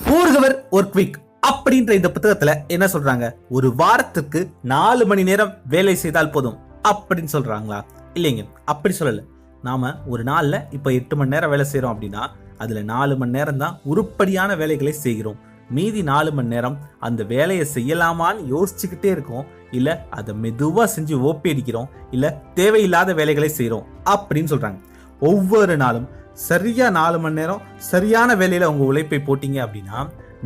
4 hour work week அப்படின்ற இந்த புத்தகத்துல என்ன சொல்றாங்க? ஒரு வாரத்துக்கு 4 மணி நேரம் வேலை செய்தால் போதும் அப்படின்னு சொல்றாங்களா? இல்லைங்க, அப்படி சொல்லல. நாம ஒரு நாள்ல இப்ப 8 மணி நேரம் வேலை செய்யறோம் அப்படின்னா அதுல 4 மணி நேரம் தான் உருப்படியான வேலைகளை செய்கிறோம். மீதி 4 மணி நேரம் அந்த வேலையை செய்யலாமான்னு யோசிச்சுக்கிட்டே இருக்கோம், இல்ல அதை மெதுவா செஞ்சு ஓப்பி அடிக்கிறோம், இல்ல தேவையில்லாத வேலைகளை செய்யறோம் அப்படின்னு சொல்றாங்க. ஒவ்வொரு நாளும் சரியா 4 மணி நேரம் சரியான வேலையில உங்க உழைப்பை போட்டீங்க அப்படின்னா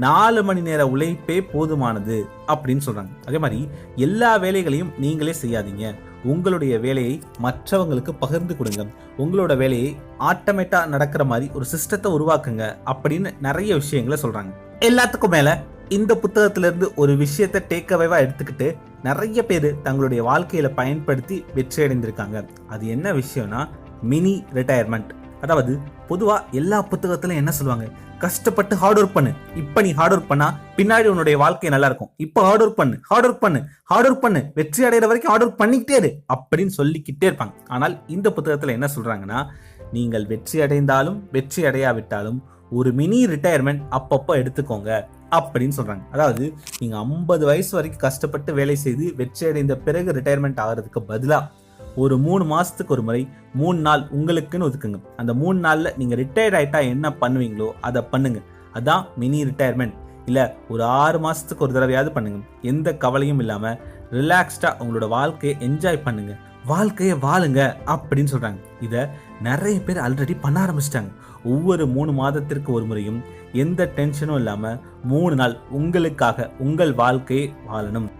4 மணி நேர உழைப்பே போதுமானது அப்படின்னு சொல்றாங்க. அதே மாதிரி எல்லா வேலைகளையும் நீங்களே செய்யாதீங்க. உங்களுடைய வேலையை மற்றவங்களுக்கு பகிர்ந்து கொடுங்க. உங்களோட வேலையை ஆட்டோமேட்டா நடக்கிற மாதிரி ஒரு சிஸ்டத்தை உருவாக்குங்க அப்படின்னு நிறைய விஷயங்களை சொல்றாங்க. எல்லாத்துக்கும் மேல இந்த புத்தகத்துல இருந்து ஒரு விஷயத்தை டேக் அவேவா எடுத்துக்கிட்டு நிறைய பேர் தங்களுடைய வாழ்க்கையில பயன்படுத்தி வெற்றி அடைந்திருக்காங்க. அது என்ன விஷயம்னா மினி ரிட்டையர்மெண்ட். அதாவது பொதுவா எல்லா புத்தகத்திலும் என்ன சொல்லுவாங்க? கஷ்டப்பட்டு ஹார்ட் ஒர்க் பண்ணு. இப்ப நீ ஹார்ட் ஒர்க் பண்ணா பின்னாடி உன்னுடைய வாழ்க்கை நல்லா இருக்கும். இப்ப ஹார்ட் ஒர்க் பண்ணு, ஹார்ட் ஒர்க் பண்ணு, ஹார்ட் ஒர்க் பண்ணு, வெற்றி அடைகிற வரைக்கும் ஹார்ட் ஒர்க் பண்ணிக்கிட்டே இரு அப்படின்னு சொல்லிக்கிட்டே இருப்பாங்க. ஆனால் இந்த புத்தகத்துல என்ன சொல்றாங்கன்னா, நீங்கள் வெற்றி அடைந்தாலும் வெற்றி அடையாவிட்டாலும் ஒரு மினி ரிட்டையர்மெண்ட் அப்பப்போ எடுத்துக்கோங்க அப்படின்னு சொல்றாங்க. அதாவது நீங்க 50 வயசு வரைக்கும் கஷ்டப்பட்டு வேலை செய்து வெற்றி அடைந்த பிறகு ரிட்டையர்மெண்ட் ஆகிறதுக்கு பதிலா ஒரு 3 மாசத்துக்கு ஒரு முறை 3 நாள் உங்களுக்குன்னு ஒதுக்குங்க. அந்த 3 நாள்ல நீங்க ரிட்டையர்ட் ஆயிட்டா என்ன பண்ணுவீங்களோ அதை பண்ணுங்க. அதான் மினி ரிட்டையர்மெண்ட். இல்ல ஒரு 6 மாசத்துக்கு ஒரு தடவையாவது பண்ணுங்க. எந்த கவலையும் இல்லாம ரிலாக்ஸ்டா உங்களோட வாழ்க்கையை என்ஜாய் பண்ணுங்க, வாழ்க்கையை வாழுங்க அப்படின்னு சொல்றாங்க. இத நிறைய பேர் ஆல்ரெடி பண்ண ஆரம்பிச்சிட்டாங்க. ஒவ்வொரு 3 மாதத்திற்கு ஒரு முறையும் எந்த டென்ஷனும் இல்லாம 3 நாள் உங்களுக்காக உங்கள் வாழ்க்கையை வாழணும்.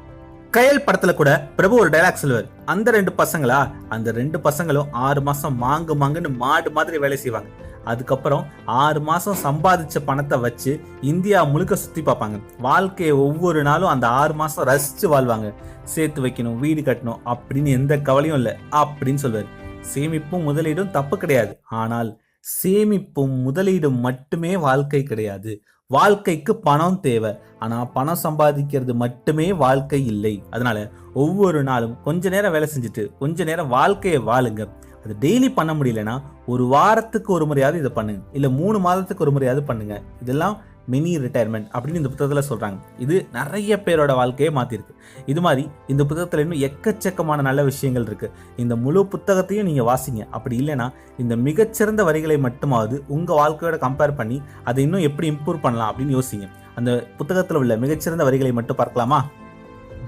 கயல் படத்துல கூட பிரபு ஒரு டைலாக் சொல்லுவார். அந்த 2 பசங்களா, அந்த 2 பசங்களும் 6 மாசம் மாங்குன்னு மாடு மாதிரி வேலை செய்வாங்க. அதுக்கப்புறம் 6 மாசம் சம்பாதிச்ச பணத்தை வச்சு இந்தியா முழுக்க சுத்தி பார்ப்பாங்க. வாழ்க்கையை ஒவ்வொரு நாளும் அந்த 6 மாசம் ரசிச்சு வாழ்வாங்க. சேர்த்து வைக்கணும், வீடு கட்டணும் அப்படின்னு எந்த கவலையும் இல்லை அப்படின்னு சொல்லுவார். சேமிப்பும் முதலீடும் தப்பு கிடையாது, ஆனால் சேமிப்பும் முதலீடும் மட்டுமே வாழ்க்கை கிடையாது. வாழ்க்கைக்கு பணம் தேவை, ஆனா பணம் சம்பாதிக்கிறது மட்டுமே வாழ்க்கை இல்லை. அதனால ஒவ்வொரு நாளும் கொஞ்ச நேரம் வேலை செஞ்சுட்டு கொஞ்ச நேரம் வாழ்க்கையை வாழுங்க. அது டெய்லி பண்ண முடியலன்னா ஒரு வாரத்துக்கு ஒரு முறையாவது இதை பண்ணுங்க, இல்ல 3 மாதத்துக்கு ஒரு முறையாவது பண்ணுங்க. இதெல்லாம் மினி ரிட்டையர்மெண்ட் அப்படின்னு இந்த புத்தகத்துல சொல்றாங்க. இது நிறைய பேரோட வாழ்க்கையை மாத்திருக்கு. இது மாதிரி இந்த புத்தகத்துல இன்னும் எக்கச்சக்கமான நல்ல விஷயங்கள் இருக்கு. இந்த முழு புத்தகத்தையும் நீங்க வாசிங்க. அப்படி இல்லைன்னா இந்த மிகச்சிறந்த வரிகளை மட்டுமாவது உங்க வாழ்க்கையோட கம்பேர் பண்ணி அதை இன்னும் எப்படி இம்ப்ரூவ் பண்ணலாம் அப்படின்னு யோசிங்க. அந்த புத்தகத்துல உள்ள மிகச்சிறந்த வரிகளை மட்டும் பார்க்கலாமா?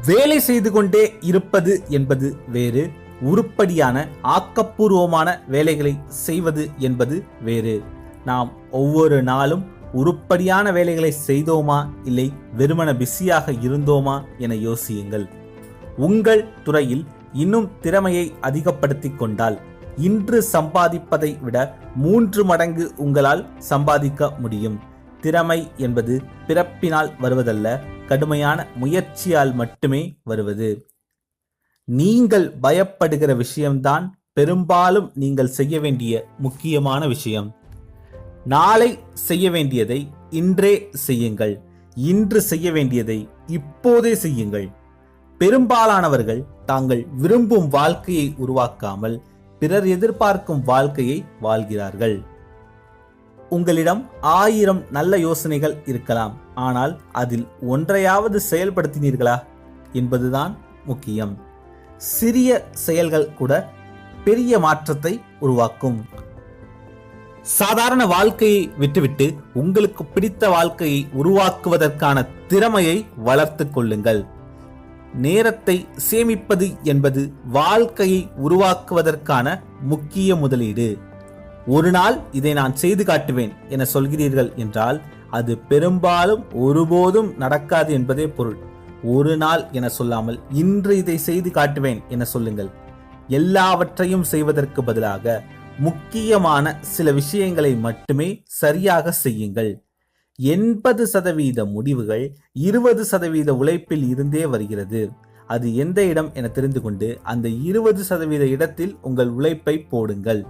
வேலை செய்து கொண்டே இருப்பது என்பது வேறு, உருப்படியான ஆக்கப்பூர்வமான வேலைகளை செய்வது என்பது வேறு. நாம் ஒவ்வொரு நாளும் உருப்படியான வேலைகளை செய்தோமா, இல்லை வெறுமன பிஸியாக இருந்தோமா என யோசியுங்கள். உங்கள் துறையில் இன்னும் திறமையை அதிகப்படுத்திக் கொண்டால் இன்று சம்பாதிப்பதை விட 3 மடங்கு உங்களால் சம்பாதிக்க முடியும். திறமை என்பது பிறப்பினால் வருவதல்ல, கடுமையான முயற்சியால் மட்டுமே வருவது. நீங்கள் பயப்படுகிற விஷயம்தான் பெரும்பாலும் நீங்கள் செய்ய வேண்டிய முக்கியமான விஷயம். நாளை செய்ய வேண்டியதை இன்றே செய்யுங்கள். இன்று செய்ய வேண்டியதை இப்போதே செய்யுங்கள். பெரும்பாலானவர்கள் தாங்கள் விரும்பும் வாழ்க்கையை உருவாக்காமல் பிறர் எதிர்பார்க்கும் வாழ்க்கையை வாழ்கிறார்கள். உங்களிடம் 1000 நல்ல யோசனைகள் இருக்கலாம், ஆனால் அதில் ஒன்றையாவது செயல்படுத்தினீர்களா என்பதுதான் முக்கியம். சிறிய செயல்கள் கூட பெரிய மாற்றத்தை உருவாக்கும். சாதாரண வாழ்க்கையை விட்டுவிட்டு உங்களுக்கு பிடித்த வாழ்க்கையை உருவாக்குவதற்கான திறமையை வளர்த்துக் கொள்ளுங்கள். நேரத்தை சேமிப்பது என்பது வாழ்க்கையை உருவாக்குவதற்கான முக்கிய முதலீடு. ஒரு நாள் இதை நான் செய்து காட்டுவேன் என சொல்கிறீர்கள் என்றால் அது பெரும்பாலும் ஒருபோதும் நடக்காது என்பதே பொருள். ஒரு நாள் என சொல்லாமல் இன்று இதை செய்து காட்டுவேன் என சொல்லுங்கள். எல்லாவற்றையும் செய்வதற்கு பதிலாக முக்கியமான சில விஷயங்களை மட்டுமே சரியாக செய்யுங்கள். 80% முடிவுகள் 20% உழைப்பில் இருந்தே வருகிறது. அது எந்த இடம் என தெரிந்து கொண்டு அந்த 20% இடத்தில் உங்கள் உழைப்பை போடுங்கள்.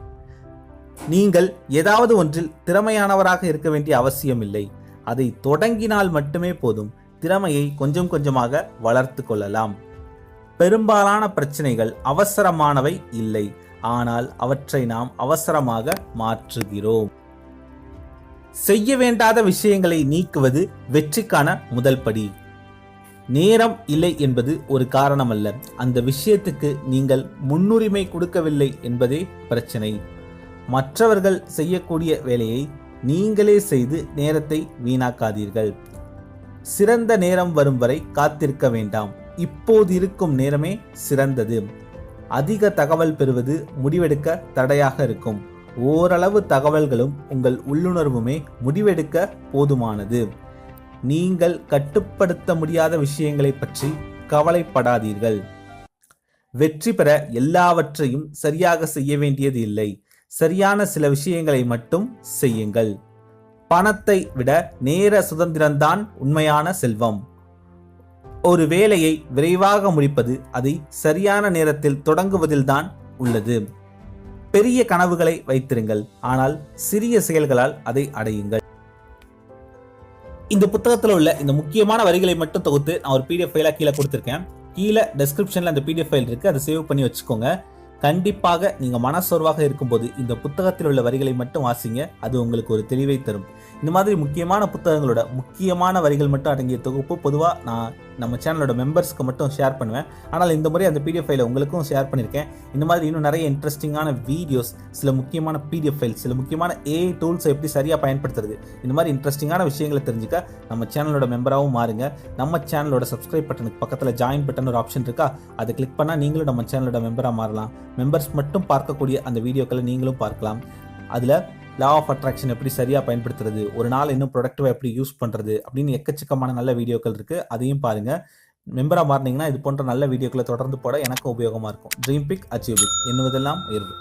நீங்கள் ஏதாவது ஒன்றில் திறமையானவராக இருக்க வேண்டிய அவசியம் இல்லை. அதை தொடங்கினால் மட்டுமே போதும். திறமையை கொஞ்சம் கொஞ்சமாக வளர்த்து கொள்ளலாம். பெரும்பாலான பிரச்சனைகள் அவசரமானவை இல்லை, ஆனால் அவற்றை நாம் அவசரமாக மாற்றுகிறோம். செய்ய வேண்டாத விஷயங்களை நீக்குவது வெற்றிக்கான முதல் படி. நேரம் இல்லை என்பது ஒரு காரணம் அல்ல, அந்த விஷயத்துக்கு நீங்கள் முன்னுரிமை கொடுக்கவில்லை என்பதே பிரச்சனை. மற்றவர்கள் செய்யக்கூடிய வேலையை நீங்களே செய்து நேரத்தை வீணாக்காதீர்கள். சிறந்த நேரம் வரும் வரை காத்திருக்க வேண்டாம், இப்போது இருக்கும் நேரமே சிறந்தது. அதிக தகவல் பெறுவது முடிவெடுக்க தடையாக இருக்கும். ஓரளவு தகவல்களும் உங்கள் உள்ளுணர்வுமே முடிவெடுக்க போதுமானது. நீங்கள் கட்டுப்படுத்த முடியாத விஷயங்களை பற்றி கவலைப்படாதீர்கள். வெற்றி பெற எல்லாவற்றையும் சரியாக செய்ய வேண்டியது இல்லை, சரியான சில விஷயங்களை மட்டும் செய்யுங்கள். பணத்தை விட நேர சுதந்திரம்தான் உண்மையான செல்வம். ஒரு வேலையை விரைவாக முடிப்பது அதை சரியான நேரத்தில் தொடங்குவதில்தான் உள்ளது. பெரிய கனவுகளை வைத்திருங்கள், ஆனால் சிறிய செயல்களால் அதை அடையுங்கள். இந்த புத்தகத்தில் உள்ள இந்த முக்கியமான வரிகளை மட்டும் தொகுத்து நான் ஒரு PDF ஃபைலா கீழே கொடுத்திருக்கேன். கீழே டெஸ்கிரிப்ஷன்ல அந்த PDF ஃபைல் இருக்கு, அதை சேவ் பண்ணி வச்சுக்கோங்க. கண்டிப்பாக நீங்க மனசோர்வாக இருக்கும்போது இந்த புத்தகத்தில் உள்ள வரிகளை மட்டும் வாசிங்க, அது உங்களுக்கு ஒரு தெளிவை தரும். இந்த மாதிரி முக்கியமான புத்தகங்களோட முக்கியமான வரிகள் மட்டும் அடங்கிய தொகுப்பு பொதுவாக நான் நம்ம சேனலோட மெம்பர்ஸ்க்கு மட்டும் ஷேர் பண்ணுவேன். ஆனால் இந்த முறை அந்த PDF ஃபைலை உங்களுக்கும் ஷேர் பண்ணியிருக்கேன். இந்த மாதிரி இன்னும் நிறைய இன்ட்ரெஸ்டிங்கான வீடியோஸ், சில முக்கியமான PDF ஃபைல், சில முக்கியமான AI டூல்ஸை எப்படி சரியாக பயன்படுத்துறது, இந்த மாதிரி இன்ட்ரெஸ்டிங்கான விஷயங்களை தெரிஞ்சுக்க நம்ம சேனலோட மெம்பராகவும் மாறுங்க. நம்ம சேனலோட சப்ஸ்கிரைப் பட்டனுக்கு பக்கத்தில் ஜாயின் பட்டன் ஒரு ஆப்ஷன் இருக்கா, அதை கிளிக் பண்ணால் நீங்களும் நம்ம சேனலோட மெம்பராக மாறலாம். மெம்பர்ஸ் மட்டும் பார்க்கக்கூடிய அந்த வீடியோக்களை நீங்களும் பார்க்கலாம். அதில் லா ஆஃப் அட்ராக்ஷன் எப்படி சரியாக பயன்படுத்துறது, ஒரு நாள் இன்னும் ப்ரொடக்டிவாக எப்படி யூஸ் பண்ணுறது அப்படின்னு எக்கச்சக்கமான நல்ல வீடியோக்கள் இருக்குது, அதையும் பாருங்கள். மெம்பராக மாறினீங்கன்னா இது போன்ற நல்ல வீடியோக்களை தொடர்ந்து போட எனக்கு உபயோகமாக இருக்கும். ட்ரீம் பிக் அச்சீவ் பிக், என்னுவதெல்லாம் உயர்வு.